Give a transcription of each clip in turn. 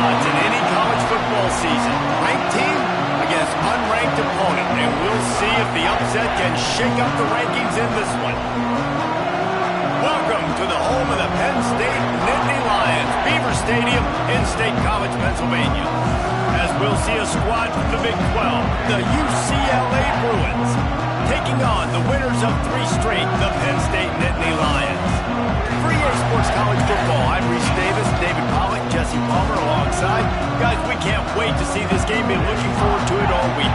shots in any college football season. Ranked team against unranked opponent, and we'll see if the upset can shake up the rankings in this one. Welcome to the home of the Penn State Nittany Lions, Beaver Stadium in State College, Pennsylvania. As we'll see a squad from the Big 12, the UCLA Bruins, taking on the winners of 3 straight, the Penn State Nittany Lions. For EA Sports College Football, I'm Reese Davis, David Pollock, Jesse Palmer alongside. Guys, we can't wait to see this game. Been looking forward to it all week.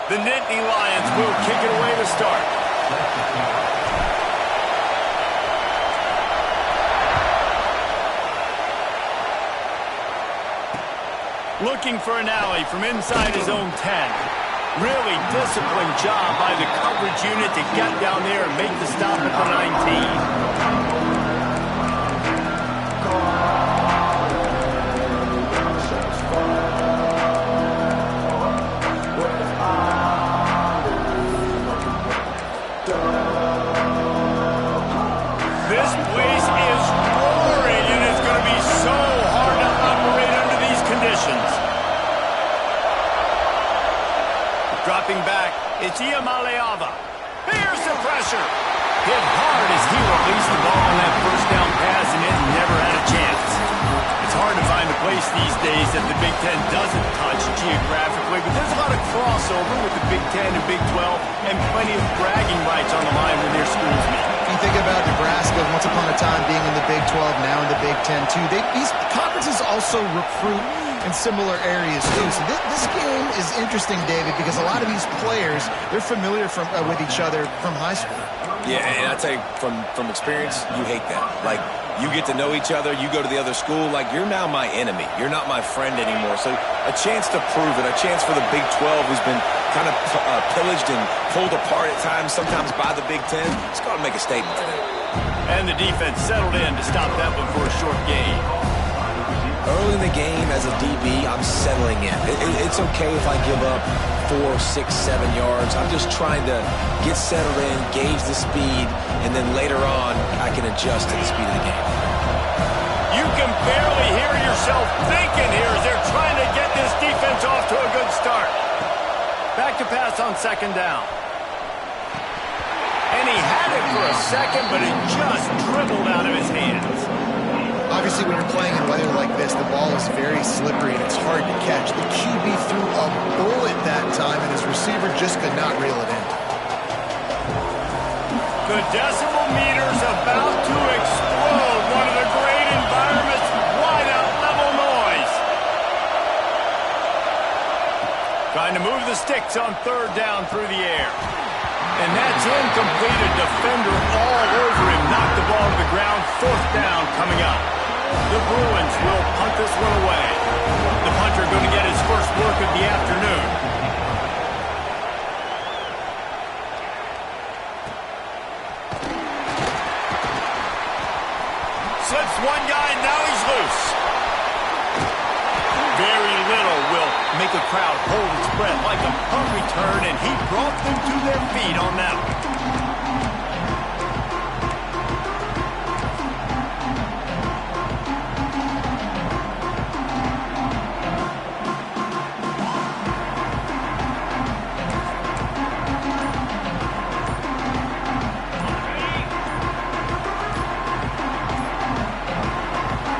The Nittany Lions will kick it away to start. Looking for an alley from inside his own 10. Really disciplined job by the coverage unit to get down there and make the stop at the 19. This place is roaring, and it's going to be so hard to operate under these conditions. Dropping back, it's Iamaleava. Here's the pressure. Hit hard as he released the ball on that first down pass, and it never had a chance. It's hard to find a place these days that the Big Ten doesn't touch geographically, but there's a lot of crossover with the Big Ten and Big 12, and plenty of bragging rights on the line when their schools meet. You think about Nebraska, once upon a time being in the Big 12, now in the Big 10 too. These conferences also recruit in similar areas too. So this game is interesting, David, because a lot of these players, they're familiar with each other from high school. Yeah, and I tell you, from experience, you hate that. Like, you get to know each other, you go to the other school, like, you're now my enemy. You're not my friend anymore. So a chance to prove it, a chance for the Big 12, who's been kind of pillaged and pulled apart at times, sometimes by the Big 10. It's got to make a statement today. And the defense settled in to stop that one for a short gain. Early in the game, as a DB, I'm settling in. It's okay if I give up 4, 6, 7 yards. I'm just trying to get settled in, gauge the speed, and then later on, I can adjust to the speed of the game. You can barely hear yourself thinking here as they're trying to get this defense off to a good start. Back to pass on second down. And he had it for a second, but it just dribbled out of his hands. Obviously, when you're playing in weather like this, the ball is very slippery and it's hard to catch. The QB threw a bullet that time, and his receiver just could not reel it in. The decibel meter's about to explode. One of the great environments, wide out level noise. Trying to move the sticks on third down through the air. And that's incomplete. A defender all over him. Knocked the ball to the ground. Fourth down coming up. The Bruins will punt this one away. The punter going to get his first work of the afternoon. Slips one guy, now he's loose. Very little will make a crowd hold its breath like a punt return, and he brought them to their feet on that one.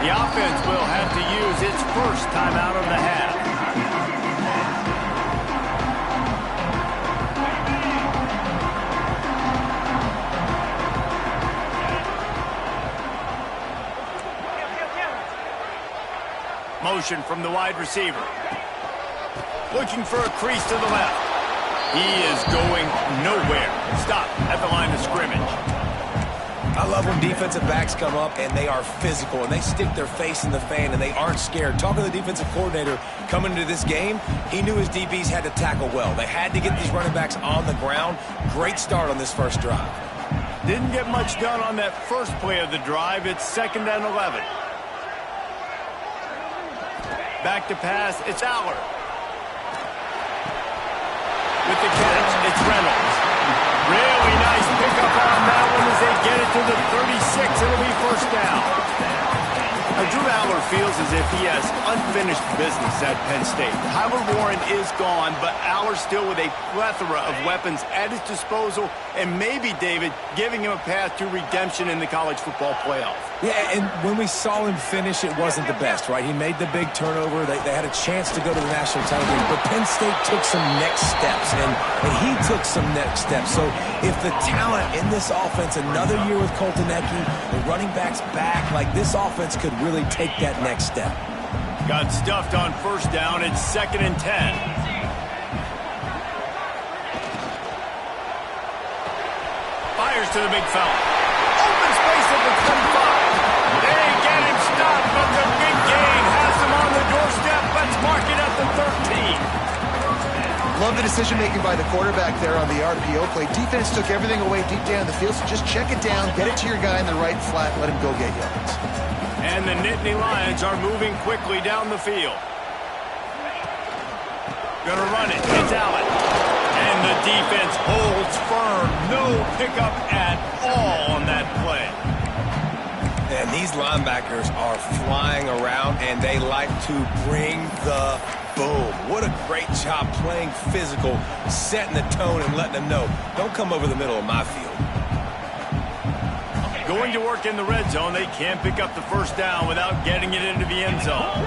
The offense will have to use its first timeout of the half. Motion from the wide receiver. Looking for a crease to the left. He is going nowhere. Stop at the line of scrimmage. I love when defensive backs come up and they are physical and they stick their face in the fan and they aren't scared. Talking to the defensive coordinator coming into this game, he knew his DBs had to tackle well. They had to get these running backs on the ground. Great start on this first drive. Didn't get much done on that first play of the drive. It's 2nd and 11. Back to pass, it's Aller. With the catch, it's Reynolds. Really nice pickup on that one as they get it to the 36. It'll be first down. Now, Drew Aller feels as if he has unfinished business at Penn State. Tyler Warren is gone, but Aller still with a plethora of weapons at his disposal and maybe, David, giving him a path to redemption in the college football playoff. Yeah, and when we saw him finish, it wasn't the best, right? He made the big turnover. They had a chance to go to the national title game, but Penn State took some next steps, and he took some next steps. So if the talent in this offense, another year with Colton Ecke, the running backs back, like this offense could really take that next step. Got stuffed on first down. It's 2nd and 10. Fires to the big fella. Open space at the 25. They get him stopped, but the big gain has him on the doorstep. Let's mark it at the 13. Love the decision-making by the quarterback there on the RPO play. Defense took everything away deep down the field, so just check it down, get it to your guy in the right flat, let him go get yards. And the Nittany Lions are moving quickly down the field. Gonna run it. It's Allen. And the defense holds firm. No pickup at all on that play. And these linebackers are flying around, and they like to bring the boom. What a great job playing physical, setting the tone and letting them know, don't come over the middle of my field. Going to work in the red zone. They can't pick up the first down without getting it into the end zone.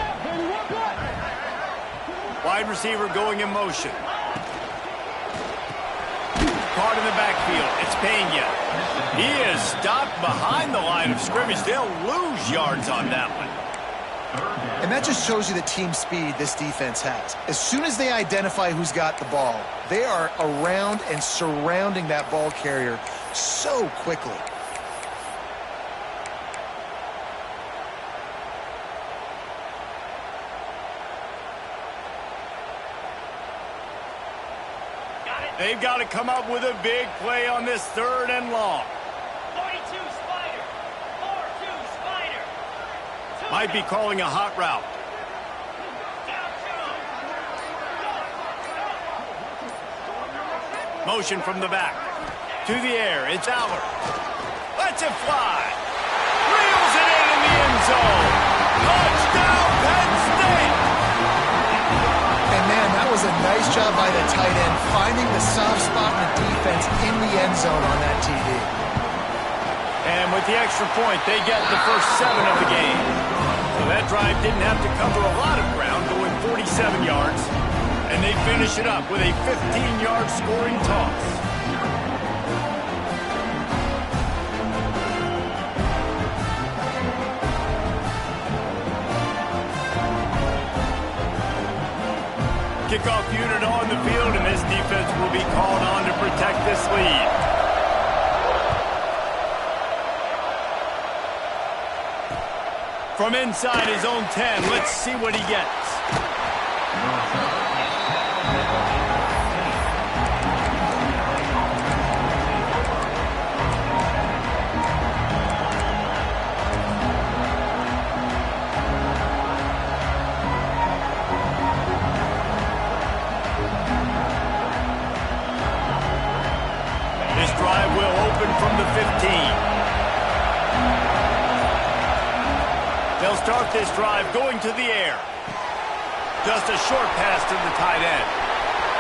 Wide receiver going in motion. Caught in the backfield. It's Pena. He is stopped behind the line of scrimmage. They'll lose yards on that one. And that just shows you the team speed this defense has. As soon as they identify who's got the ball, they are around and surrounding that ball carrier so quickly. They've got to come up with a big play on this 3rd and long. 42 Spider. 4-2 Spider. Might be calling a hot route. Motion from the back. To the air. It's Aller. Lets it fly. Reels it in the end zone. Touchdown, Penn State. And man, that was a nice job by the tight end, finding the soft spot in the defense in the end zone on that TD. And with the extra point, they get the first 7 of the game. So that drive didn't have to cover a lot of ground, going 47 yards. And they finish it up with a 15-yard scoring toss. Kickoff unit on the field, and this defense will be called on to protect this lead. From inside his own 10, let's see what he gets. This drive will open from the 15. They'll start this drive going to the air. Just a short pass to the tight end.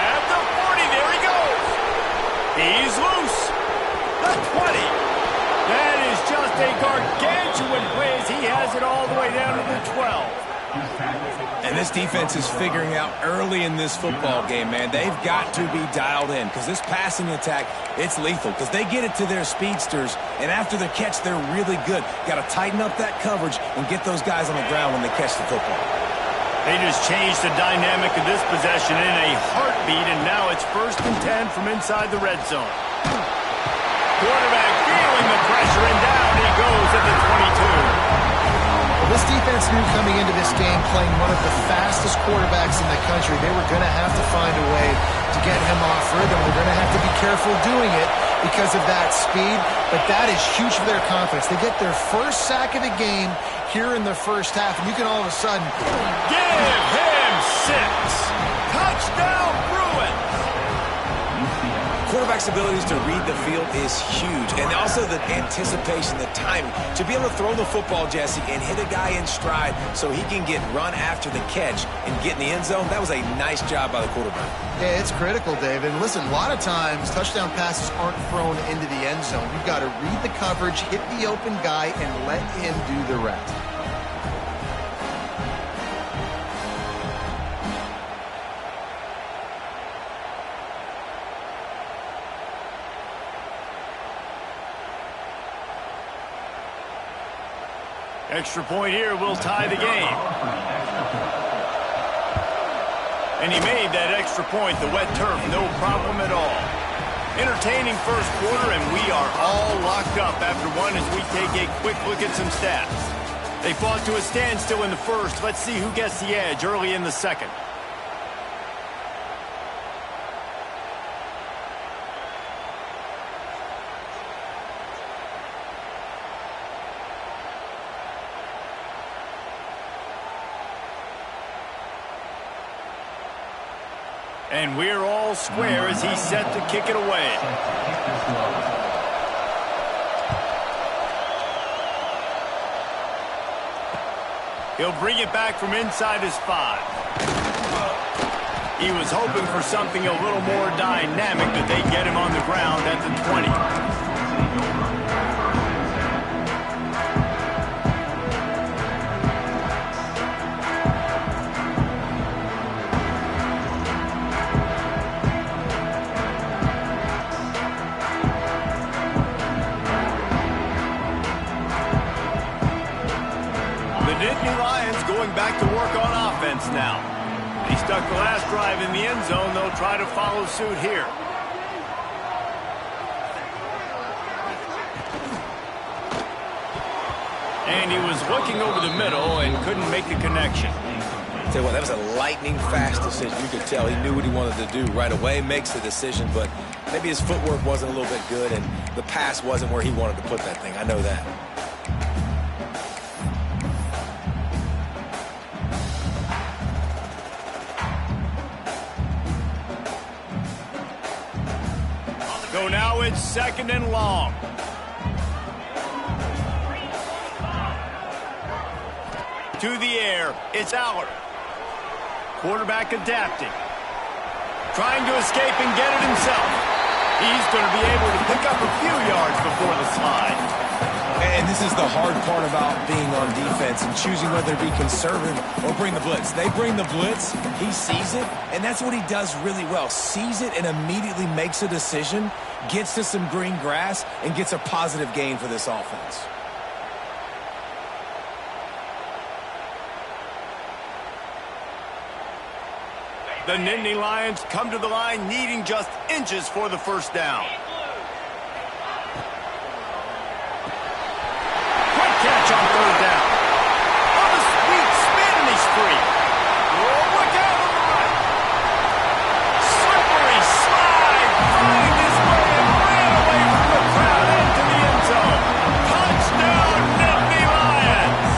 At the 40, there he goes. He's loose. The 20. That is just a gargantuan play as he has it all the way down to the 12. And this defense is figuring out early in this football game, man. They've got to be dialed in because this passing attack, it's lethal because they get it to their speedsters, and after the catch, they're really good. Got to tighten up that coverage and get those guys on the ground when they catch the football. They just changed the dynamic of this possession in a heartbeat, and now it's 1st and 10 from inside the red zone. Quarterback feeling the pressure and down. knew coming into this game, playing one of the fastest quarterbacks in the country, they were going to have to find a way to get him off rhythm. They're going to have to be careful doing it because of that speed, but that is huge for their confidence. They get their first sack of the game here in the first half, and you can all of a sudden... Give him 6. Touchdown, Bruins! Quarterback's abilities to read the field is huge, and also the anticipation, the timing. To be able to throw the football, Jesse, and hit a guy in stride so he can get run after the catch and get in the end zone, that was a nice job by the quarterback. Yeah, it's critical, David. And listen, a lot of times touchdown passes aren't thrown into the end zone. You've got to read the coverage, hit the open guy, and let him do the rest. Extra point here will tie the game. And he made that extra point, the wet turf, no problem at all. Entertaining first quarter, and we are all locked up after one as we take a quick look at some stats. They fought to a standstill in the first. Let's see who gets the edge early in the second. And we're all square as he's set to kick it away. He'll bring it back from inside his 5. He was hoping for something a little more dynamic, that they get him on the ground at the 20. Going back to work on offense now. He stuck the last drive in the end zone. They'll try to follow suit here. And he was looking over the middle and couldn't make the connection. Tell you what, that was a lightning fast decision. You could tell he knew what he wanted to do right away, makes the decision, but maybe his footwork wasn't a little bit good and the pass wasn't where he wanted to put that thing. I know that. So now it's 2nd and long. To the air, it's Aller. Quarterback adapting. Trying to escape and get it himself. He's going to be able to pick up a few yards before the slide. And this is the hard part about being on defense and choosing whether to be conservative or bring the blitz. They bring the blitz, he sees it, and that's what he does really well. Sees it and immediately makes a decision, gets to some green grass, and gets a positive gain for this offense. The Nittany Lions come to the line needing just inches for the first down. Quick catch on 3rd down. On a sweet spin, and he's free. Oh, look out on the right. Slippery slide. Find his way and ran away from the crowd into the end zone. Touchdown, Nittany Lions.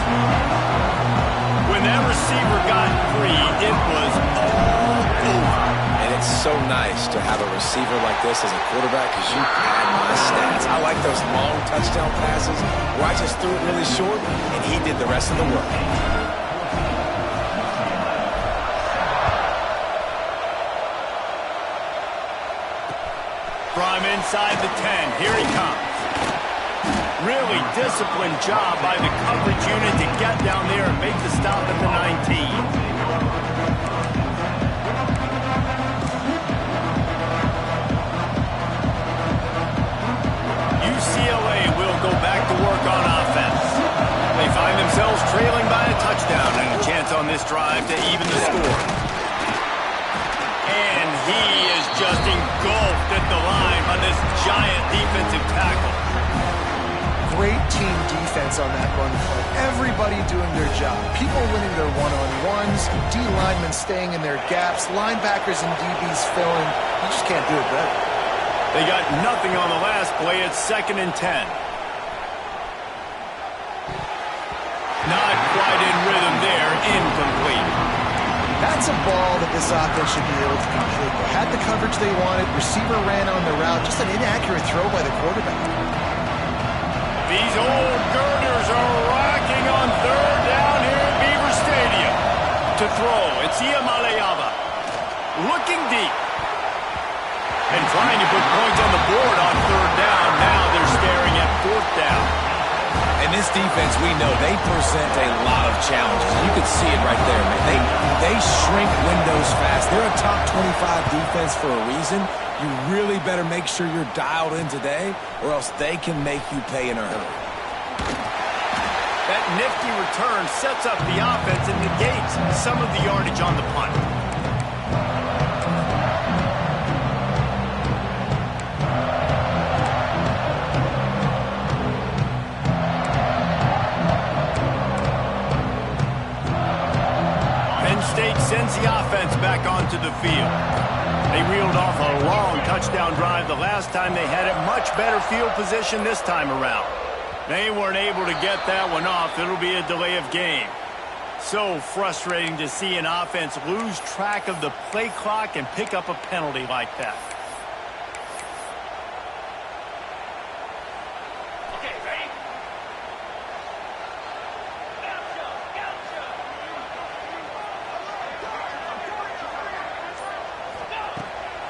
When that receiver got free, it was and it's so nice to have a receiver like this as a quarterback because you pad my stats. I like those long touchdown passes where I just threw it really short and he did the rest of the work. from inside the 10. Here he comes. Really disciplined job by the coverage unit to get down there and make the stop at the 19. UCLA will go back to work on offense. They find themselves trailing by a touchdown and a chance on this drive to even the score. And he is just engulfed at the line by this giant defensive tackle. great team defense on that run play. Everybody doing their job. People winning their one-on-ones, D linemen staying in their gaps, linebackers and DBs filling. You just can't do it better. They got nothing on the last play. It's 2nd and 10. Not quite in rhythm there. Incomplete. That's a ball that this offense should be able to complete. They had the coverage they wanted. Receiver ran on the route. Just an inaccurate throw by the quarterback. These old girders are rocking on 3rd down here at Beaver Stadium. To throw, it's Iamaleava. Looking deep. And trying to put points on the board on 3rd down. Now they're staring at 4th down. And this defense, we know, they present a lot of challenges. You can see it right there, man. They shrink windows fast. They're a top 25 defense for a reason. You really better make sure you're dialed in today, or else they can make you pay in a hurry. That nifty return sets up the offense and negates some of the yardage on the punt. Sends the offense back onto the field. They reeled off a long touchdown drive the last time. They had a much better field position this time around. They weren't able to get that one off. It'll be a delay of game. So frustrating to see an offense lose track of the play clock and pick up a penalty like that.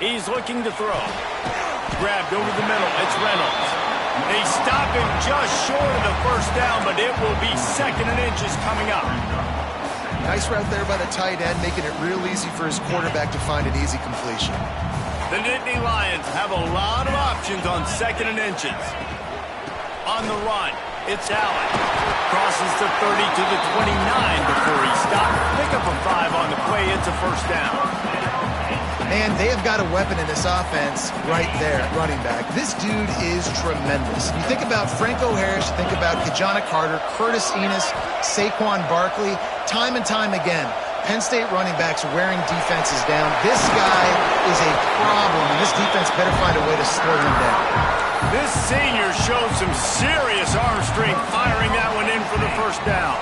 He's looking to throw. Grabbed over the middle. It's Reynolds. They stop him just short of the 1st down, but it will be 2nd and inches coming up. Nice route there by the tight end, making it real easy for his quarterback to find an easy completion. The Nittany Lions have a lot of options on 2nd and inches. On the run, it's Allen. Crosses the 30 to the 29 before he stopped. Pick up a 5 on the play. It's a 1st down. And they have got a weapon in this offense right there at running back. This dude is tremendous. You think about Franco Harris, you think about Kajana Carter, Curtis Enos, Saquon Barkley. Time and time again, Penn State running backs wearing defenses down. This guy is a problem, and this defense better find a way to slow him down. This senior showed some serious arm strength firing that one in for the 1st down.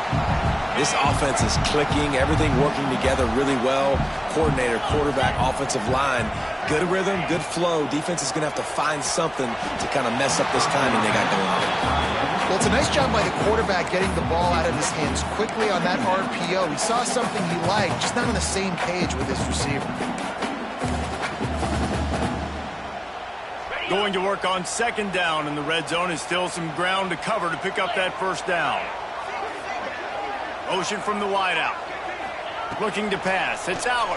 This offense is clicking, everything working together really well. Coordinator, quarterback, offensive line, good rhythm, good flow. Defense is going to have to find something to kind of mess up this timing they got going on. Well, it's a nice job by the quarterback getting the ball out of his hands quickly on that RPO. He saw something he liked, just not on the same page with his receiver. Going to work on 2nd down in the red zone. Is still some ground to cover to pick up that 1st down. Motion from the wideout. Looking to pass. It's Aller.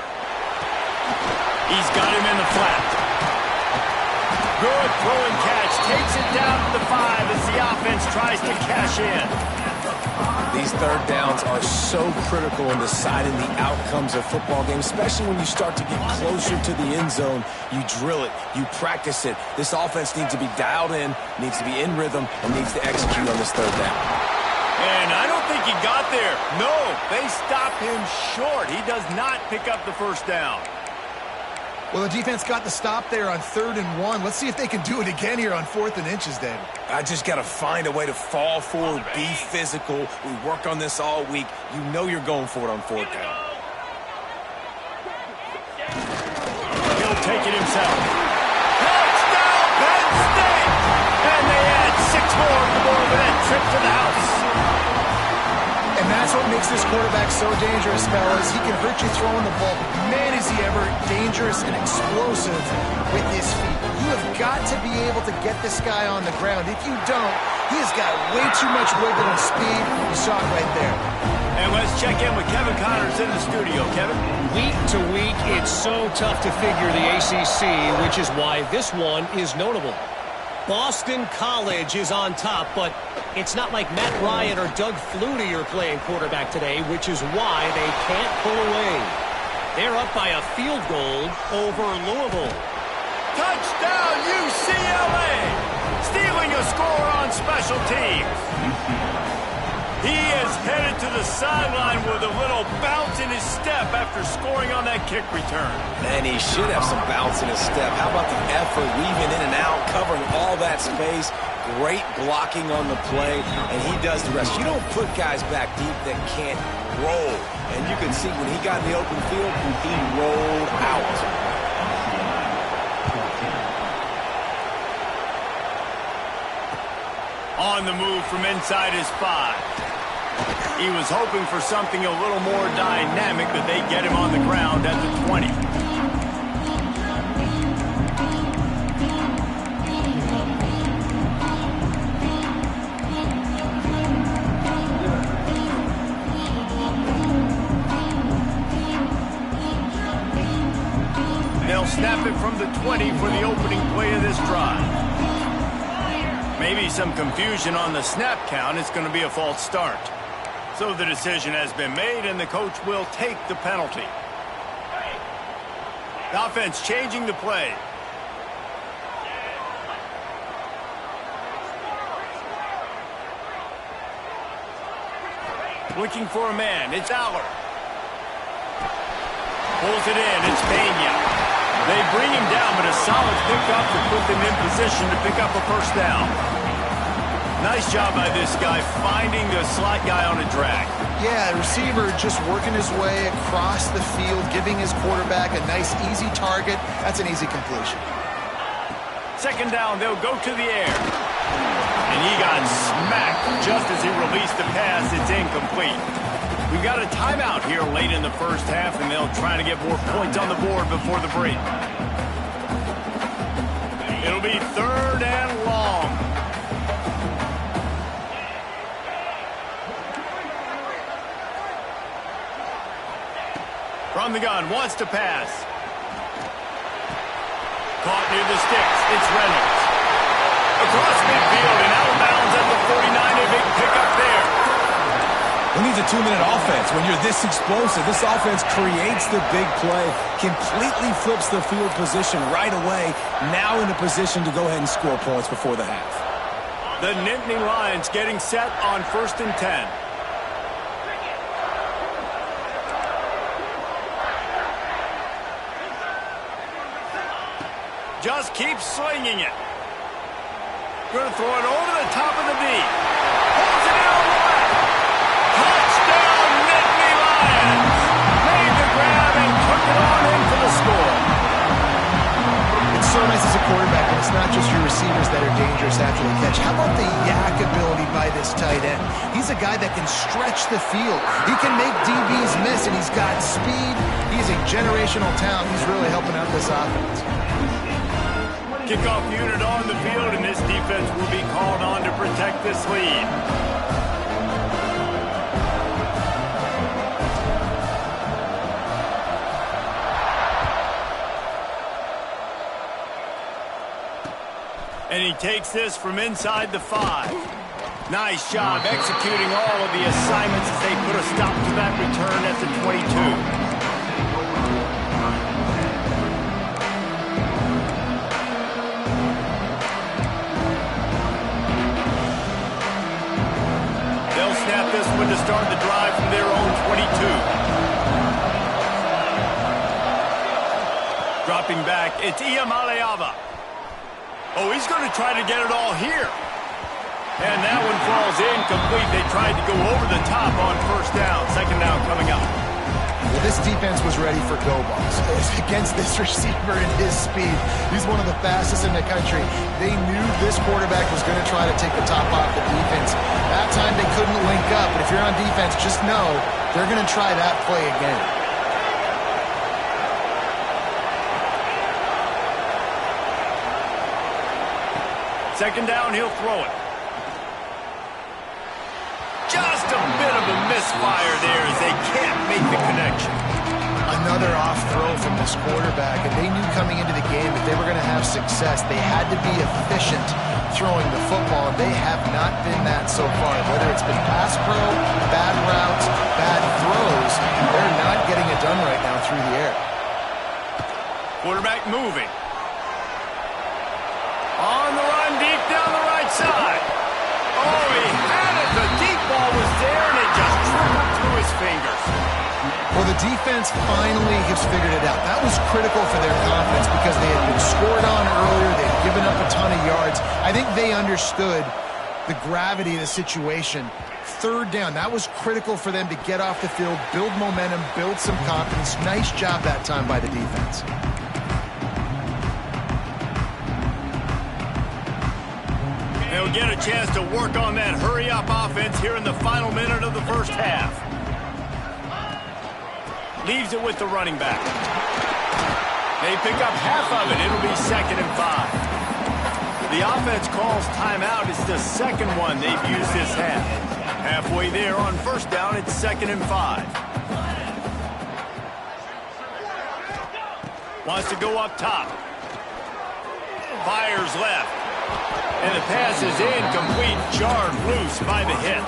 He's got him in the flat. Good throw and catch. Takes it down to the 5 as the offense tries to cash in. These 3rd downs are so critical in deciding the outcomes of football games, especially when you start to get closer to the end zone. You drill it. You practice it. This offense needs to be dialed in, needs to be in rhythm, and needs to execute on this 3rd down. And I don't think he got there. No, they stopped him short. He does not pick up the 1st down. Well, the defense got the stop there on 3rd and 1. Let's see if they can do it again here on 4th and inches, David. I just got to find a way to fall forward, be physical. We work on this all week. You know you're going for it on 4th down. He'll take it himself. Touchdown, Penn State! And they add 6 more to the board with that trip to the house. And that's what makes this quarterback so dangerous, fellas. He can hurt you throwing the ball. Man, is he ever dangerous and explosive with his feet. You have got to be able to get this guy on the ground. If you don't, he has got way too much wiggle and speed. You saw it right there. And let's check in with Kevin Connors in the studio. Kevin? Week to week, it's so tough to figure the ACC, which is why this one is notable. Boston College is on top, but it's not like Matt Ryan or Doug Flutie are playing quarterback today, which is why they can't pull away. They're up by a field goal over Louisville. Touchdown, UCLA! stealing a score on special teams. He is headed to the sideline with a little bounce in his step after scoring on that kick return. And he should have some bounce in his step. How about the effort, weaving in and out, covering all that space. Great blocking on the play, and he does the rest. You don't put guys back deep that can't roll. And you can see when he got in the open field, he rolled out. On the move from inside his 5. He was hoping for something a little more dynamic, but they get him on the ground at the 20. They'll snap it from the 20 for the opening play of this drive. Maybe some confusion on the snap count. It's going to be a false start. So the decision has been made, and the coach will take the penalty. The offense changing the play. Looking for a man. It's Aller. Pulls it in. It's Pena. They bring him down, but a solid pickup to put them in position to pick up a first down. Nice job by this guy finding the slot guy on a drag. Yeah, the receiver just working his way across the field, giving his quarterback a nice, easy target. That's an easy completion. Second down, they'll go to the air. And he got smacked just as he released the pass. It's incomplete. We've got a timeout here late in the first half, and they'll try to get more points on the board before the break. It'll be 3rd and long. From the gun, wants to pass. Caught near the sticks. It's Reynolds. Across midfield and out of bounds at the 49. A big pickup there. Who needs a 2-minute offense when you're this explosive? This offense creates the big play, completely flips the field position right away, now in a position to go ahead and score points before the half. The Nittany Lions getting set on 1st and 10. Just keep slinging it. Going to throw it over the top of the knee. Holds it out wide. Touchdown, Nittany Lions. Made the grab and took it on in for the score. It's so nice as a quarterback when it's not just your receivers that are dangerous after the catch. How about the yak ability by this tight end? He's a guy that can stretch the field. He can make DBs miss, and he's got speed. He's a generational talent. He's really helping out this offense. Kickoff unit on the field, and this defense will be called on to protect this lead. And he takes this from inside the 5. Nice job executing all of the assignments as they put a stop to that return at the 22. This one to start the drive from their own 22. Dropping back, it's Iamaleava. Oh, he's going to try to get it all here. And that one falls incomplete. They tried to go over the top on 1st down. 2nd down coming up. Well, this defense was ready for go balls against this receiver and his speed. He's one of the fastest in the country. They knew this quarterback was going to try to take the top off the defense. That time they couldn't link up, but if you're on defense, just know they're going to try that play again. Second down, he'll throw it. Just a bit of a misfire there as they can't make the connection. Another off throw from this quarterback, and they knew coming into the game if they were going to have success, they had to be efficient throwing the football, and they have not been that so far. Whether it's been pass pro, bad routes, bad throws, they're not getting it done right now through the air. Quarterback moving. On the run, deep down the Well, the defense finally has figured it out. That was critical for their confidence because they had been scored on earlier. They had given up a ton of yards. I think they understood the gravity of the situation. Third down, that was critical for them to get off the field, build momentum, build some confidence. Nice job that time by the defense. They'll get a chance to work on that hurry-up offense here in the final minute of the first half. Leaves it with the running back. They pick up half of it. It'll be 2nd and 5. The offense calls timeout. It's the second one they've used this half. Halfway there on first down, it's 2nd and 5. Wants to go up top. Fires left. And the pass is incomplete, jarred loose by the hit.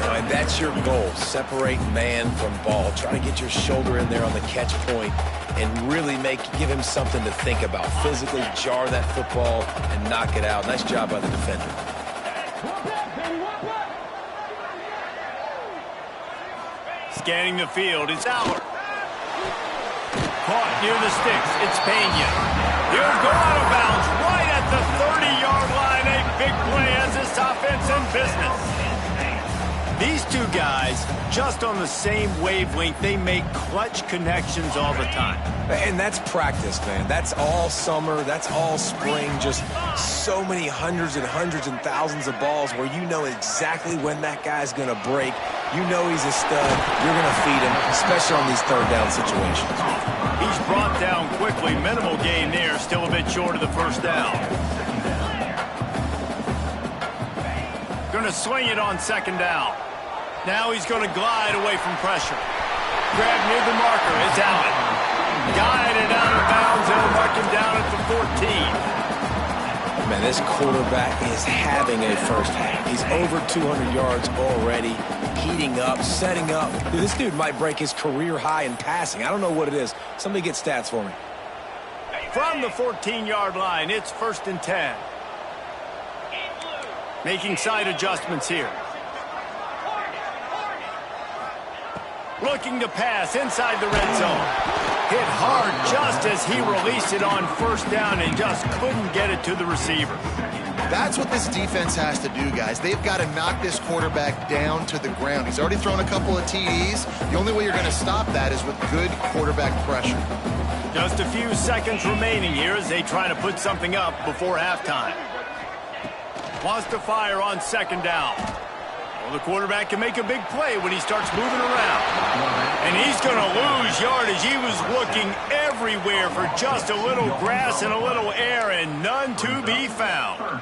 And that's your goal, separate man from ball. Try to get your shoulder in there on the catch point and really give him something to think about. Physically jar that football and knock it out. Nice job by the defender. Scanning the field, it's Aller. Caught near the sticks, it's Pena. He'll go out of bounds right at the 30-yard line. A big play as this offense in business. These two guys, just on the same wavelength, they make clutch connections all the time. And that's practice, man. That's all summer. That's all spring. Just so many hundreds and thousands of balls where you know exactly when that guy's going to break. You know he's a stud. You're going to feed him, especially on these third down situations. He's brought down quickly. Minimal gain there. Still a bit short of the first down. Going to swing it on 2nd down. Now he's going to glide away from pressure. Grab near the marker. It's Allen. Guided out of bounds. They'll mark him down at the 14. Man, this quarterback is having a first half. He's over 200 yards already, heating up, setting up. Dude, this dude might break his career high in passing. I don't know what it is. Somebody get stats for me. From the 14-yard line, it's 1st and 10. Making side adjustments here. Looking to pass inside the red zone. Hit hard just as he released it on first down and just couldn't get it to the receiver. That's what this defense has to do, guys. They've got to knock this quarterback down to the ground. He's already thrown a couple of TDs. The only way you're going to stop that is with good quarterback pressure. Just a few seconds remaining here as they try to put something up before halftime. Wants to fire on 2nd down. Well, the quarterback can make a big play when he starts moving around. And he's going to lose yardage. He was looking everywhere for just a little grass and a little air, and none to be found.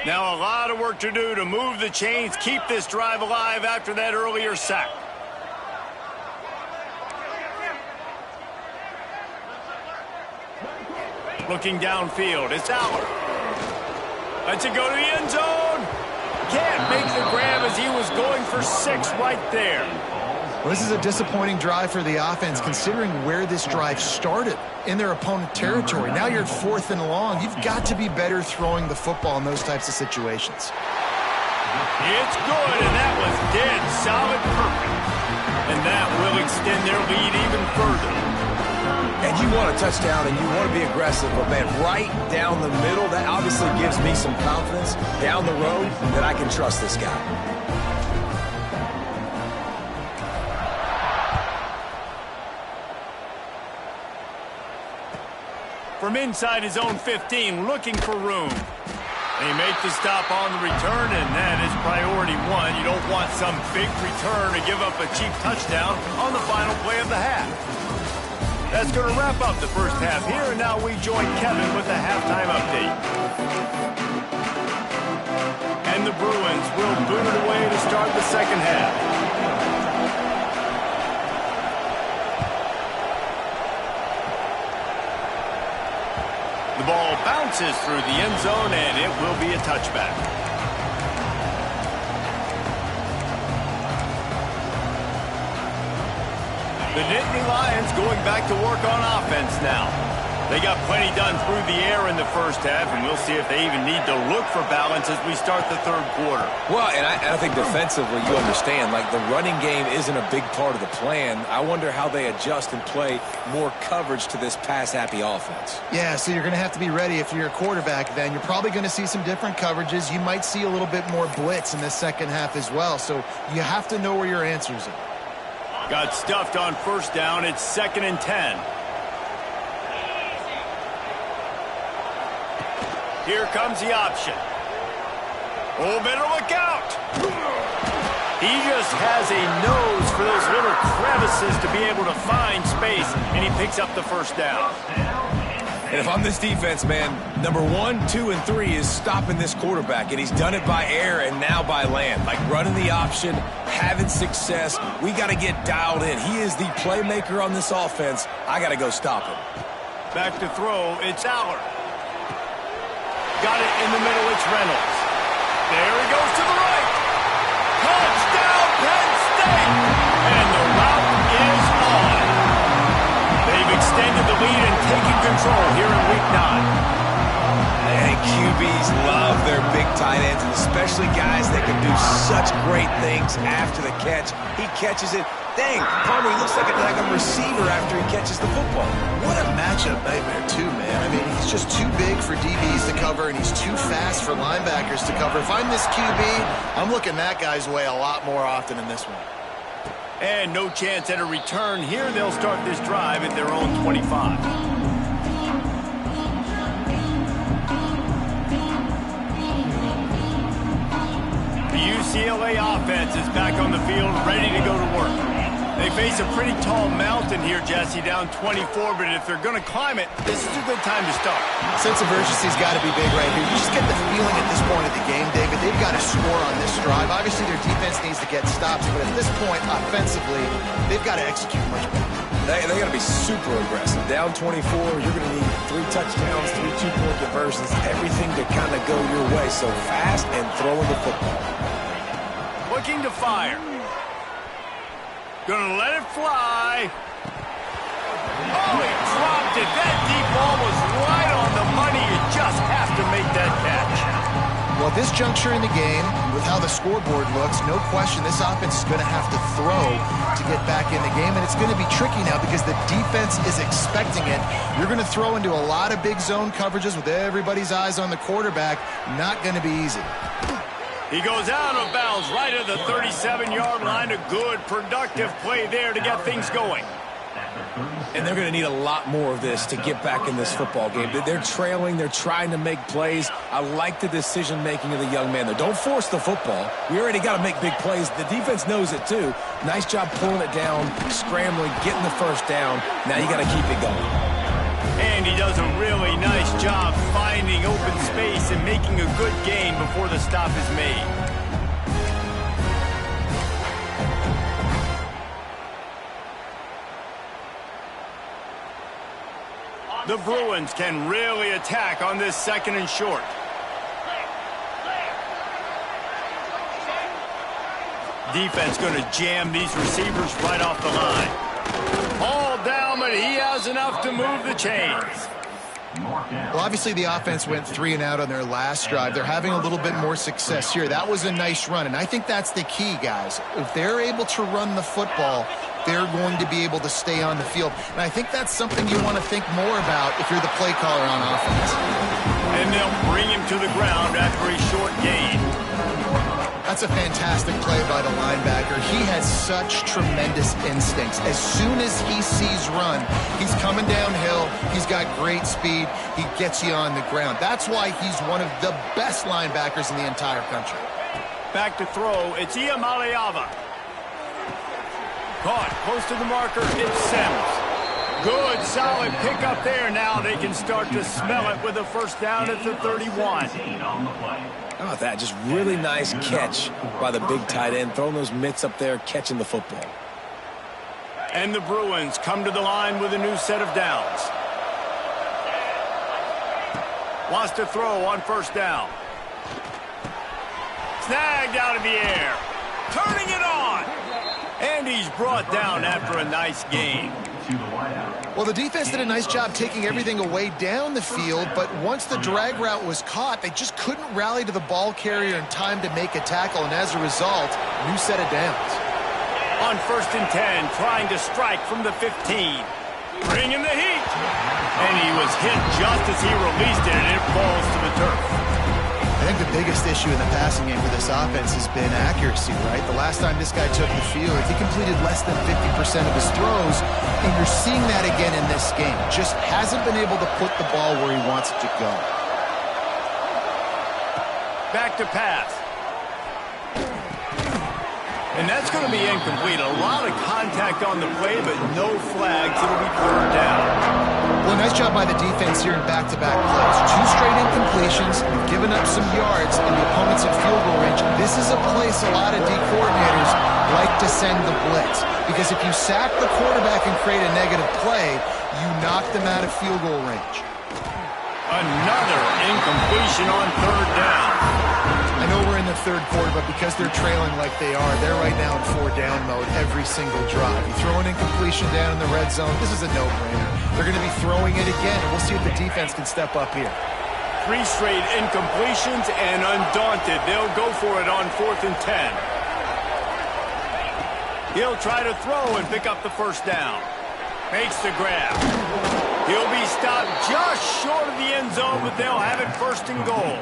Now a lot of work to do to move the chains, keep this drive alive after that earlier sack. Looking downfield, it's Aller. Lets it go to the end zone. Can't make the grab as he was going for 6 right there. Well, this is a disappointing drive for the offense, considering where this drive started in their opponent territory. Now you're at 4th and long. You've got to be better throwing the football in those types of situations. It's good, and that was dead solid perfect. And that will extend their lead even further. And you want a touchdown and you want to be aggressive, but man, right down the middle, that obviously gives me some confidence down the road that I can trust this guy. From inside his own 15, looking for room. They make the stop on the return, and that is priority 1. You don't want some big return to give up a cheap touchdown on the final play of the half. That's going to wrap up the first half here, and now we join Kevin with the halftime update. And the Bruins will boot it away to start the second half. The ball bounces through the end zone, and it will be a touchback. The Nittany Lions going back to work on offense now. They got plenty done through the air in the first half, and we'll see if they even need to look for balance as we start the third quarter. Well, and I think defensively, you understand, like the running game isn't a big part of the plan. I wonder how they adjust and play more coverage to this pass-happy offense. Yeah, so you're going to have to be ready if you're a quarterback then. You're probably going to see some different coverages. You might see a little bit more blitz in the second half as well, so you have to know where your answers are. Got stuffed on first down. It's 2nd and 10. Here comes the option. Oh, better look out. He just has a nose for those little crevices to be able to find space, and he picks up the first down. And if I'm this defense, man, number 1, 2, and 3 is stopping this quarterback, and he's done it by air and now by land. Like running the option, having success. We got to get dialed in. He is the playmaker on this offense. I got to go stop him. Back to throw, it's Aller. Got it in the middle, it's Reynolds. There he goes to the right. Touchdown, Penn State! And the route is on. They've extended the lead and taken control here in Week 9. And QBs love their big tight ends, and especially guys that can do such great things after the catch. He catches it. Dang, Palmer, he looks like a receiver after he catches the football. What a matchup nightmare, too, man. I mean, he's just too big for DBs to cover, and he's too fast for linebackers to cover. If I'm this QB, I'm looking that guy's way a lot more often than this one. And no chance at a return here. They'll start this drive at their own 25. The UCLA offense is back on the field, ready to go to work. They face a pretty tall mountain here, Jesse, down 24, but if they're going to climb it, this is a good time to start. Sense of urgency's got to be big right here. You just get the feeling at this point of the game, David, they've got to score on this drive. Obviously, their defense needs to get stops, but at this point, offensively, they've got to execute much better. They got to be super aggressive. Down 24, you're going to need 3 touchdowns, 3 two-point conversions, everything to kind of go your way. So fast and throwing the football. Looking to fire. Gonna let it fly. Oh, he dropped it. That deep ball was right on the money. You just have to make that catch. Well, at this juncture in the game, with how the scoreboard looks, no question this offense is going to have to throw to get back in the game, and it's going to be tricky now because the defense is expecting it. You're going to throw into a lot of big zone coverages with everybody's eyes on the quarterback. Not going to be easy. He goes out of bounds right at the 37-yard line. A good, productive play there to get things going. And they're going to need a lot more of this to get back in this football game. They're trailing. They're trying to make plays. I like the decision-making of the young man there. Don't force the football. We already got to make big plays. The defense knows it, too. Nice job pulling it down, scrambling, getting the first down. Now you got to keep it going. And he does a really nice job finding open space and making a good gain before the stop is made. The Bruins can really attack on this 2nd and short. Defense going to jam these receivers right off the line. All down, but he has enough to move the chains. Well, obviously the offense went 3 and out on their last drive. They're having a little bit more success here. That was a nice run, and I think that's the key, guys. If they're able to run the football, they're going to be able to stay on the field. And I think that's something you want to think more about if you're the play caller on offense. And they'll bring him to the ground after a short gain. That's a fantastic play by the linebacker. He has such tremendous instincts. As soon as he sees run, he's coming downhill. He's got great speed. He gets you on the ground. That's why he's one of the best linebackers in the entire country. Back to throw. It's Iamaleava. Caught close to the marker. It's Sims. Good, solid pickup there. Now they can start to smell it with a first down at the 31. How about that? Just really nice catch by the big tight end, throwing those mitts up there, catching the football. And the Bruins come to the line with a new set of downs. Wants to throw on first down. Snagged out of the air. Turning it on. And he's brought down after a nice gain. Well, the defense did a nice job taking everything away down the field, but once the drag route was caught, they just couldn't rally to the ball carrier in time to make a tackle, and as a result, new set of downs. On 1st and 10, trying to strike from the 15. Bringing the heat. And he was hit just as he released it, and it falls to the turf. I think the biggest issue in the passing game for this offense has been accuracy, right? The last time this guy took the field, he completed less than 50% of his throws, and you're seeing that again in this game. Just hasn't been able to put the ball where he wants it to go. Back to pass. And that's going to be incomplete. A lot of contact on the play, but no flags. It'll be third down. Well, nice job by the defense here in back-to-back plays. 2 straight incompletions, giving up some yards, and the opponent's in field goal range. This is a place a lot of D coordinators like to send the blitz, because if you sack the quarterback and create a negative play, you knock them out of field goal range. Another incompletion on third down. I know we're in the third quarter, but because they're trailing like they are, they're right now in 4-down mode every single drive. You throw an incompletion down in the red zone, this is a no-brainer. They're going to be throwing it again, and we'll see if the defense can step up here. 3 straight incompletions, and undaunted, they'll go for it on 4th and 10. He'll try to throw and pick up the first down. Makes the grab. He'll be stopped just short of the end zone, but they'll have it 1st and goal.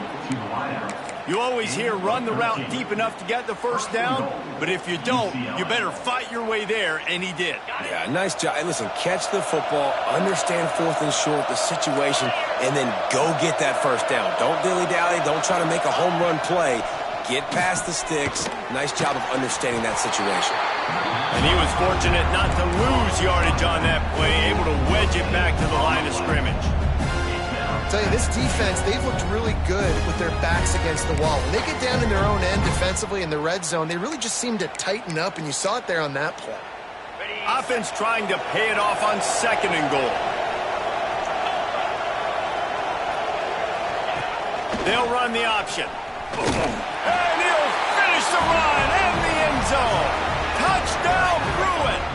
You always hear run the route deep enough to get the first down, but if you don't, you better fight your way there, and he did. Yeah, nice job. And listen, catch the football, understand 4th and short, the situation, and then go get that first down. Don't dilly-dally. Don't try to make a home run play. Get past the sticks. Nice job of understanding that situation. And he was fortunate not to lose yardage on that play, able to wedge it back to the line of scrimmage. I'll tell you, this defense, they've looked really good with their backs against the wall. When they get down in their own end defensively in the red zone, they really just seem to tighten up, and you saw it there on that play. Offense trying to pay it off on 2nd and goal. They'll run the option. And he'll finish the run in the end zone. Touchdown, Bruins!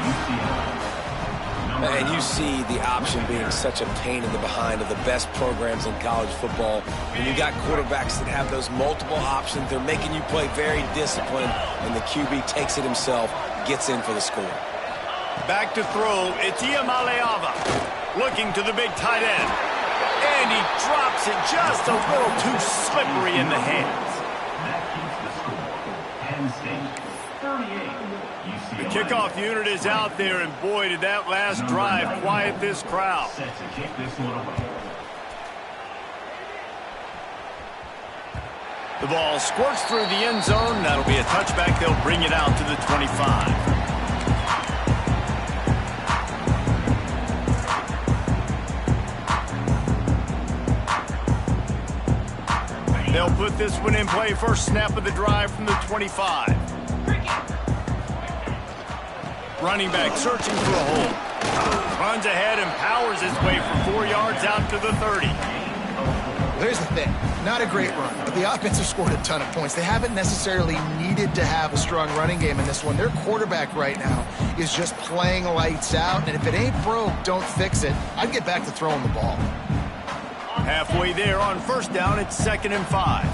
And you see the option being such a pain in the behind of the best programs in college football. When you got quarterbacks that have those multiple options, they're making you play very disciplined, and the QB takes it himself, gets in for the score. Back to throw, it's Iamaleava. Looking to the big tight end. And he drops it just a little too slippery in the hands. The kickoff unit is out there, and boy, did that last drive quiet this crowd. The ball squirts through the end zone. That'll be a touchback. They'll bring it out to the 25. They'll put this one in play. First snap of the drive from the 25. Running back searching for a hole. Runs ahead and powers his way for 4 yards out to the 30. Here's the thing. Not a great run, but the offense has scored a ton of points. They haven't necessarily needed to have a strong running game in this one. Their quarterback right now is just playing lights out, and if it ain't broke, don't fix it. I'd get back to throwing the ball. Halfway there on first down, it's 2nd and 5.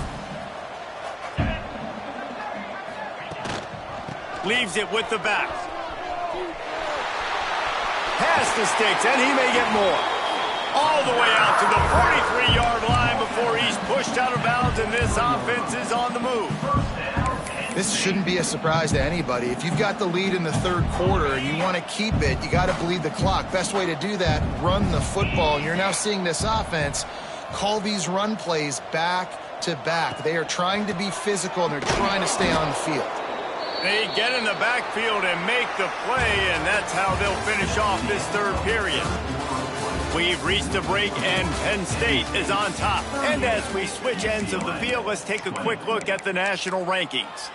Leaves it with the back. Past the sticks, and he may get more. All the way out to the 43-yard line before he's pushed out of bounds, and this offense is on the move. This shouldn't be a surprise to anybody. If you've got the lead in the third quarter and you want to keep it, you got to bleed the clock. Best way to do that, run the football. And you're now seeing this offense call these run plays back to back. They are trying to be physical, and they're trying to stay on the field. They get in the backfield and make the play, and that's how they'll finish off this third period. We've reached a break, and Penn State is on top. And as we switch ends of the field, let's take a quick look at the national rankings.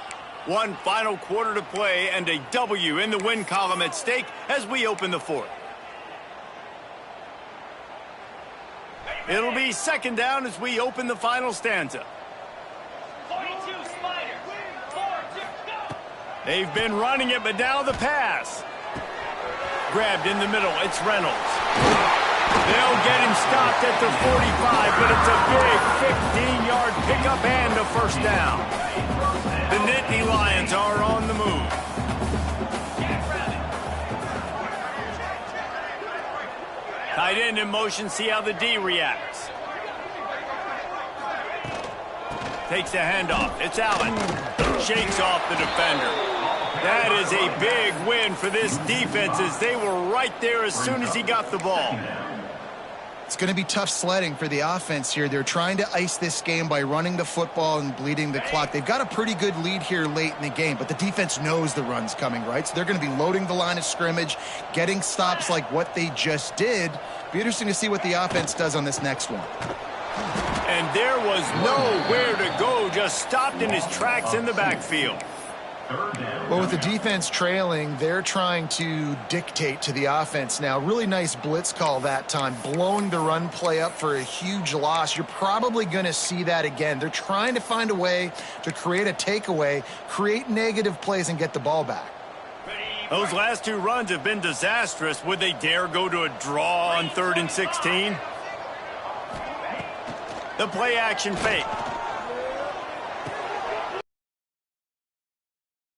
One final quarter to play, and a W in the win column at stake as we open the fourth. It'll be 2nd down as we open the final stanza. 42 Spider. 4-2, go. They've been running it, but now the pass. grabbed in the middle. It's Reynolds. They'll get him stopped at the 45, but it's a big 15-yard pickup and a first down. The Nittany Lions are on the move. Tight end in motion, see how the D reacts. Takes a handoff. It's Allen. Shakes off the defender. That is a big win for this defense as they were right there as soon as he got the ball. It's going to be tough sledding for the offense here. They're trying to ice this game by running the football and bleeding the clock. They've got a pretty good lead here late in the game, but the defense knows the run's coming, right? So they're going to be loading the line of scrimmage, getting stops like what they just did. Be interesting to see what the offense does on this next one. And there was nowhere to go, just stopped in his tracks in the backfield. Well, with the defense trailing, they're trying to dictate to the offense now. Really nice blitz call that time, blowing the run play up for a huge loss. You're probably going to see that again. They're trying to find a way to create a takeaway, create negative plays, and get the ball back. Those last two runs have been disastrous. Would they dare go to a draw on 3rd and 16? The play action fake.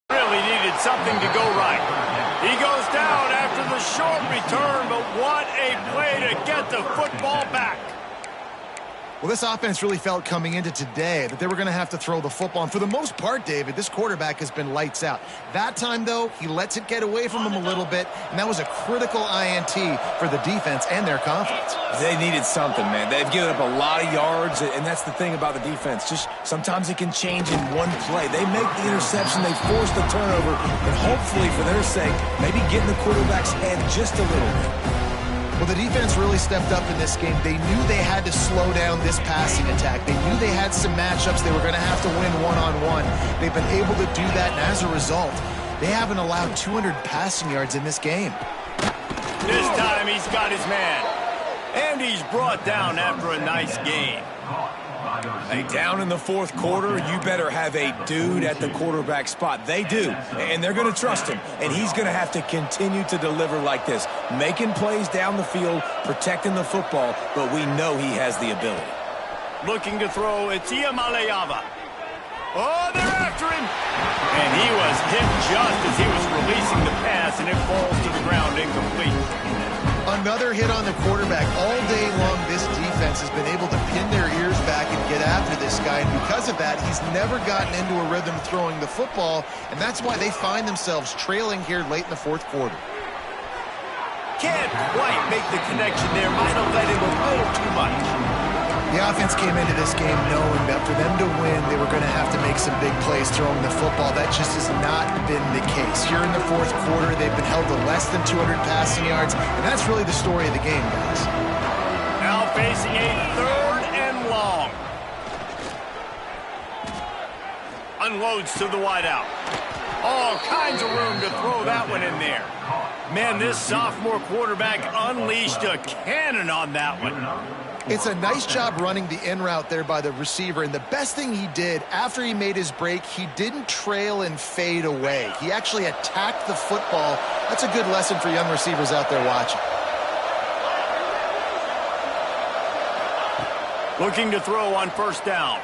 Really needed something to go right. He goes down after the short return, but what a play to get the football back. Well, this offense really felt coming into today that they were going to have to throw the football. And for the most part, David, this quarterback has been lights out. That time, though, he lets it get away from him a little bit, and that was a critical INT for the defense and their confidence. They needed something, man. They've given up a lot of yards, and that's the thing about the defense. Just sometimes it can change in one play. They make the interception, they force the turnover, and hopefully, for their sake, maybe get in the quarterback's head just a little bit. Well, the defense really stepped up in this game. They knew they had to slow down this passing attack. They knew they had some matchups they were going to have to win one-on-one. They've been able to do that, and as a result, they haven't allowed 200 passing yards in this game. This time he's got his man. And he's brought down after a nice game. Hey, down in the fourth quarter, you better have a dude at the quarterback spot. They do, and they're going to trust him. And he's going to have to continue to deliver like this, making plays down the field, protecting the football, but we know he has the ability. Looking to throw, it's Iamaleava. Oh, they're after him. And he was hit just as he was releasing the pass, and it falls to the ground incomplete. Another hit on the quarterback. All day long, this defense has been able to pin their ears back and get after this guy. And because of that, he's never gotten into a rhythm throwing the football. And that's why they find themselves trailing here late in the fourth quarter. Can't quite make the connection there. Might have let him a little too much. The offense came into this game knowing that for them to win, they were going to have to make some big plays throwing the football. That just has not been the case. Here in the fourth quarter, they've been held to less than 200 passing yards, and that's really the story of the game, guys. Now facing a 3rd and long. Unloads to the wideout. All kinds of room to throw that one in there. Man, this sophomore quarterback unleashed a cannon on that one. It's a nice job running the in route there by the receiver, and the best thing he did after he made his break, he didn't trail and fade away. He actually attacked the football. That's a good lesson for young receivers out there watching. Looking to throw on 1st down.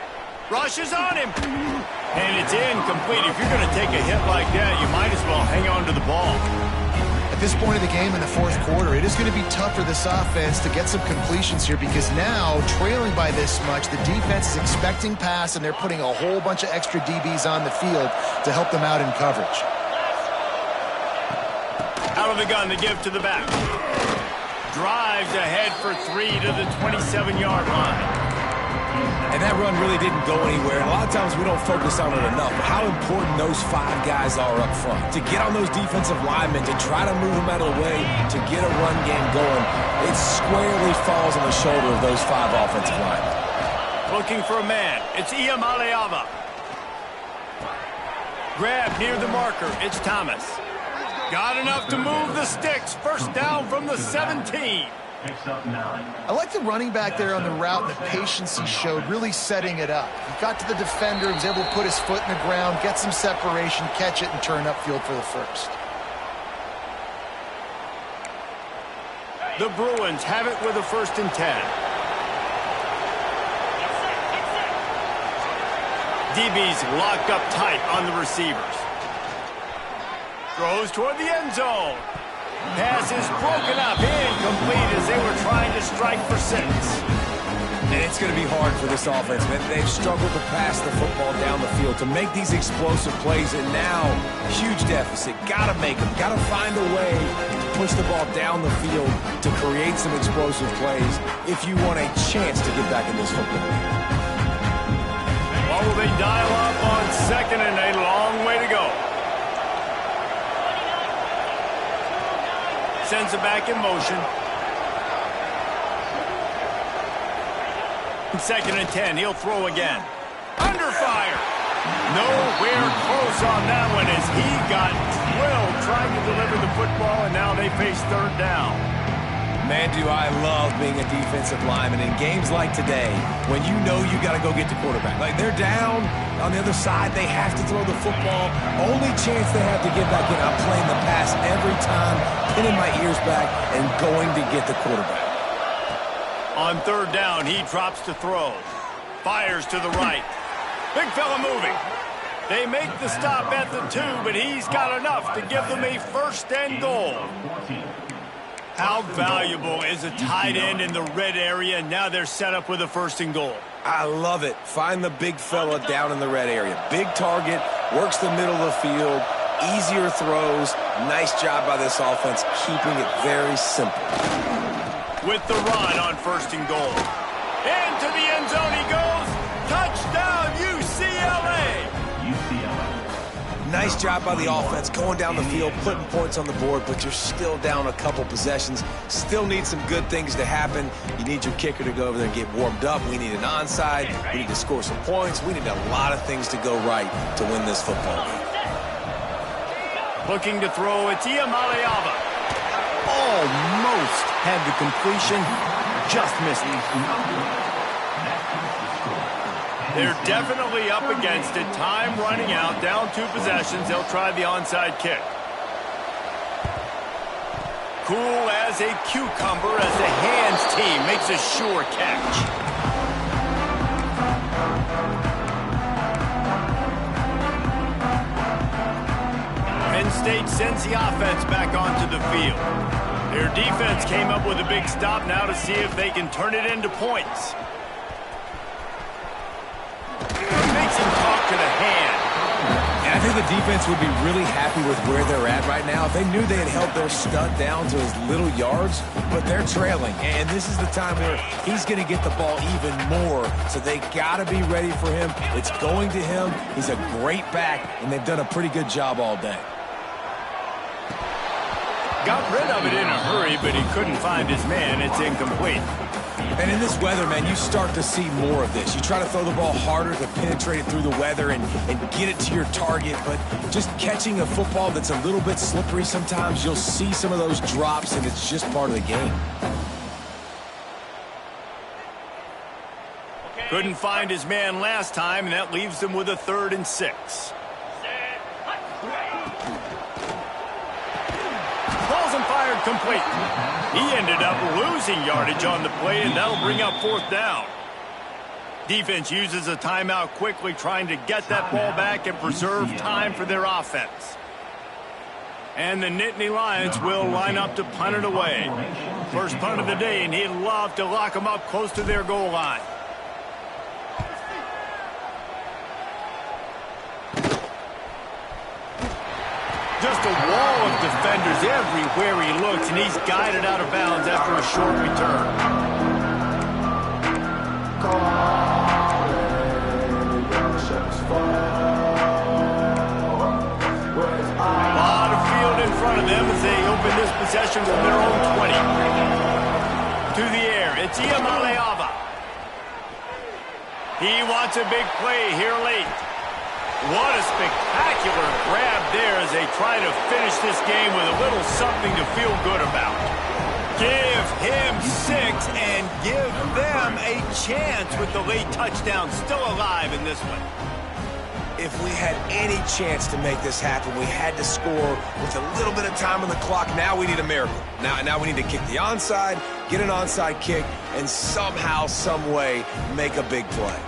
Rushes on him. And it's incomplete. If you're going to take a hit like that, you might as well hang on to the ball. At this point of the game in the fourth quarter, it is going to be tough for this offense to get some completions here because now, trailing by this much, the defense is expecting pass, and they're putting a whole bunch of extra DBs on the field to help them out in coverage. Out of the gun to give to the back. Drives ahead for 3 to the 27-yard line. And that run really didn't go anywhere. And a lot of times we don't focus on it enough. But how important those 5 guys are up front. To get on those defensive linemen, to try to move them out of the way, to get a run game going, it squarely falls on the shoulder of those 5 offensive linemen. Looking for a man. It's Iamaleava. Grab near the marker. It's Thomas. Got enough to move the sticks. 1st down from the 17. I like the running back there on the route and the patience he showed, really setting it up. He got to the defender, was able to put his foot in the ground, get some separation, catch it, and turn upfield for the 1st. The Bruins have it with a 1st and 10. DB's locked up tight on the receivers. Throws toward the end zone. Pass is broken up, incomplete as they were trying to strike for 6. And it's going to be hard for this offense, man. They've struggled to pass the football down the field to make these explosive plays, and now, huge deficit. Got to make them. Got to find a way to push the ball down the field to create some explosive plays if you want a chance to get back in this football game. What will they dial up on 2nd and a long way to go? Sends it back in motion. 2nd and 10, he'll throw again. Under fire. Nowhere close on that one as he got drilled trying to deliver the football, and now they face 3rd down. Man, do I love being a defensive lineman in games like today when you know you got to go get the quarterback. Like, they're down on the other side. They have to throw the football. Only chance they have to get back in. I'm playing the pass every time, pinning my ears back, and going to get the quarterback. On 3rd down, he drops to throw. Fires to the right. Big fella moving. They make the stop at the 2, but he's got enough to give them a 1st and goal. How valuable is a tight end in the red area? Now they're set up with a 1st and goal. I love it. Find the big fella down in the red area. Big target, works the middle of the field, easier throws. Nice job by this offense, keeping it very simple. With the run on 1st and goal. Into the end zone he goes. Touchdown, UCLA. Nice job by the offense, going down the field, putting points on the board, but you're still down a couple possessions. Still need some good things to happen. You need your kicker to go over there and get warmed up. We need an onside. We need to score some points. We need a lot of things to go right to win this football game. Looking to throw, it's Ucla. Almost had the completion, just missed it. They're definitely up against it. Time running out, down 2 possessions. They'll try the onside kick. Cool as a cucumber as the hands team makes a sure catch. Penn State sends the offense back onto the field. Their defense came up with a big stop now to see if they can turn it into points. Makes him talk to the hand. And I think the defense would be really happy with where they're at right now. If they knew they had held their stud down to his little yards, but they're trailing. And this is the time where he's going to get the ball even more. So they got to be ready for him. It's going to him. He's a great back, and they've done a pretty good job all day. Got rid of it in a hurry, but he couldn't find his man. It's incomplete. And in this weather, man, you start to see more of this. You try to throw the ball harder to penetrate it through the weather and get it to your target, but just catching a football that's a little bit slippery sometimes, you'll see some of those drops, and it's just part of the game. Couldn't find his man last time, and that leaves them with a 3rd and 6. Balls and fired complete. He ended up losing yardage on the play, and that'll bring up 4th down. Defense uses a timeout quickly, trying to get that ball back and preserve time for their offense. And the Nittany Lions will line up to punt it away. First punt of the day, and he'd love to lock them up close to their goal line. Just a wall of defenders everywhere he looks, and he's guided out of bounds after a short return. A lot of field in front of them as they open this possession from their own 20. To the air, it's Ucla. He wants a big play here late. What a spectacular grab there as they try to finish this game with a little something to feel good about. Give him 6 and give them a chance with the late touchdown still alive in this one. if we had any chance to make this happen, we had to score with a little bit of time on the clock. Now we need a miracle. Now we need to kick the onside, get an onside kick, and somehow, some way, make a big play.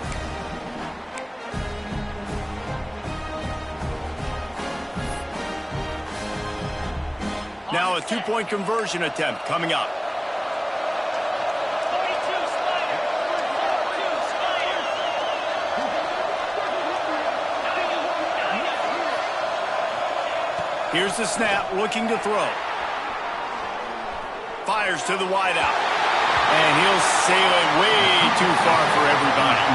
Now a two-point conversion attempt coming up. 42 Spider. 42 Spider. Here's the snap, looking to throw. Fires to the wideout. And he'll sail it way too far for everybody.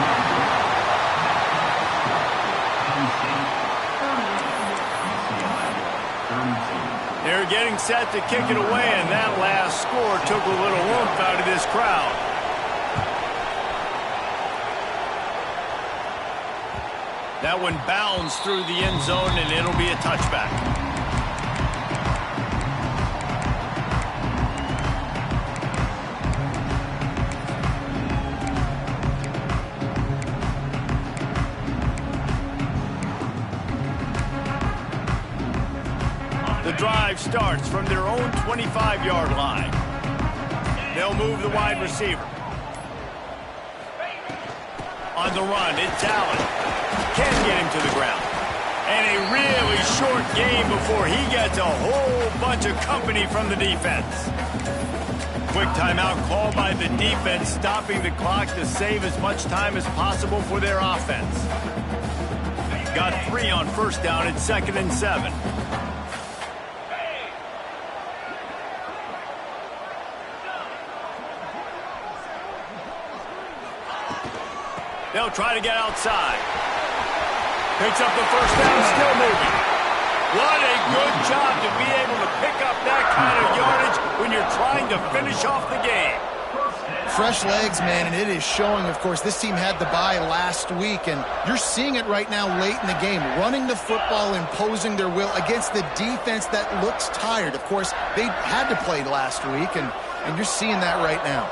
They're getting set to kick it away, and that last score took a little oomph out of this crowd. That one bounds through the end zone, and it'll be a touchback. The drive starts from their own 25-yard line. They'll move the wide receiver. On the run, it's Allen. Can't get him to the ground. And a really short game before he gets a whole bunch of company from the defense. Quick timeout called by the defense, stopping the clock to save as much time as possible for their offense. Got 3 on first down at 2nd and 7. They'll try to get outside. Picks up the first down, still moving. What a good job to be able to pick up that kind of yardage when you're trying to finish off the game. Fresh legs, man, and it is showing, of course. This team had the bye last week, and you're seeing it right now late in the game. Running the football, imposing their will against the defense that looks tired. Of course, they had to play last week, and you're seeing that right now.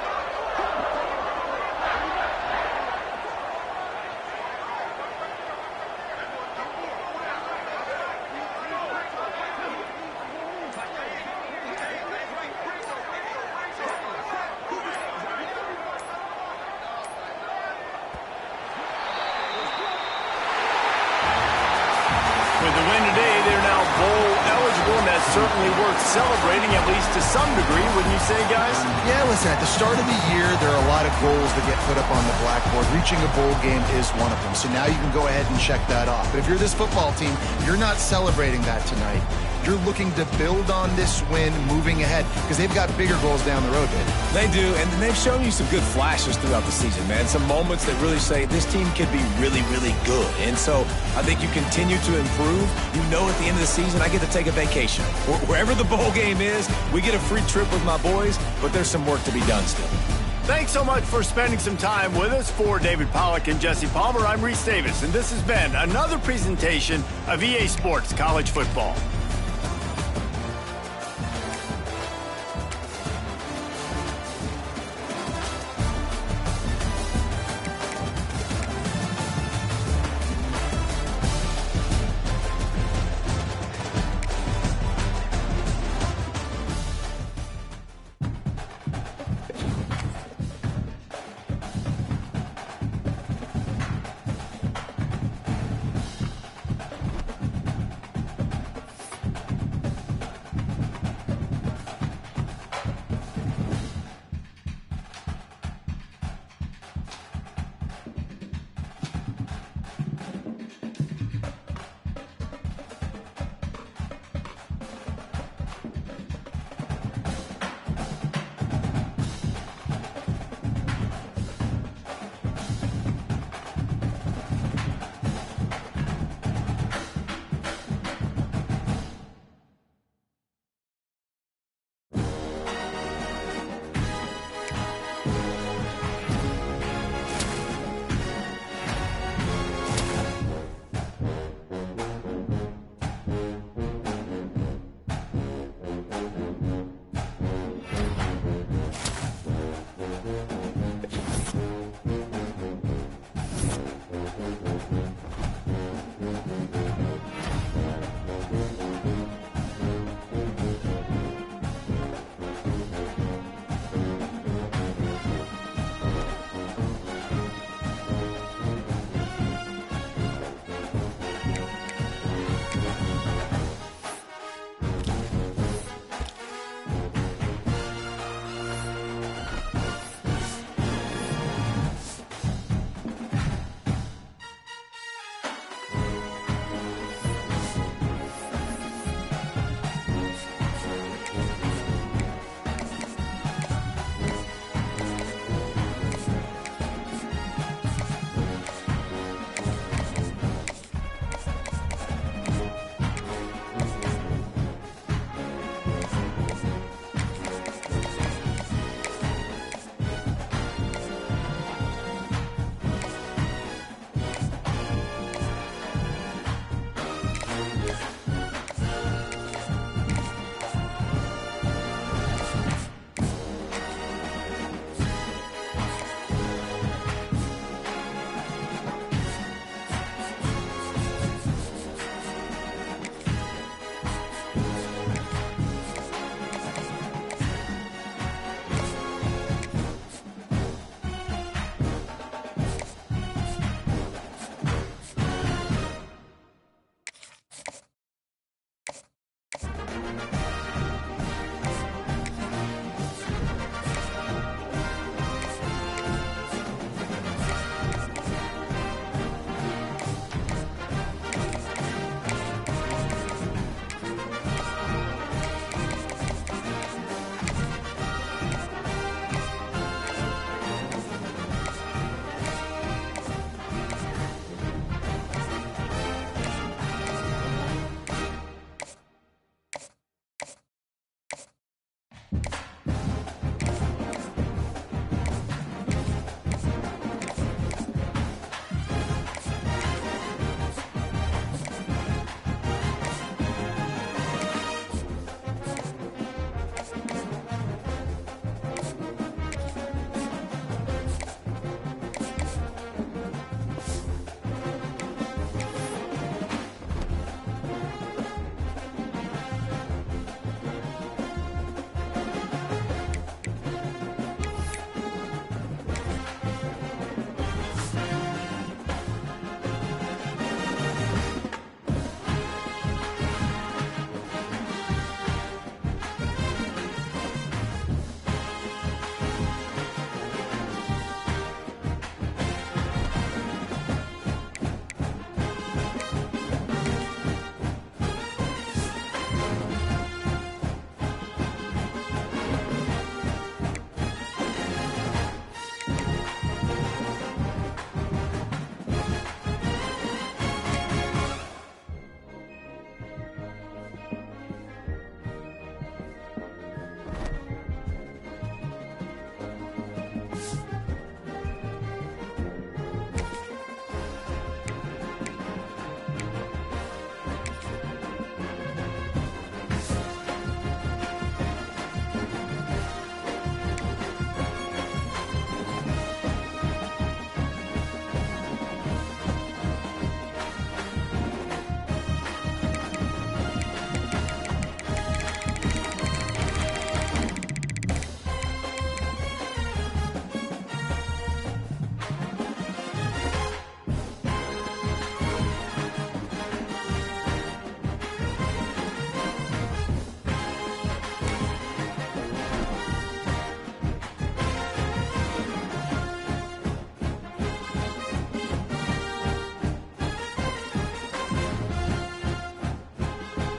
Certainly worth celebrating, at least to some degree, wouldn't you say, guys? Yeah, listen, at the start of the year, there are a lot of goals that get put up on the blackboard. Reaching a bowl game is one of them. So now you can go ahead and check that off. But if you're this football team, you're not celebrating that tonight. You're looking to build on this win moving ahead because they've got bigger goals down the road, baby. They do, and they've shown you some good flashes throughout the season, man. Some moments that really say this team could be really, really good. And so I think you continue to improve. You know at the end of the season, I get to take a vacation. Wherever the bowl game is, we get a free trip with my boys, but there's some work to be done still. Thanks so much for spending some time with us. For David Pollack and Jesse Palmer, I'm Reese Davis, and this has been another presentation of EA Sports College Football.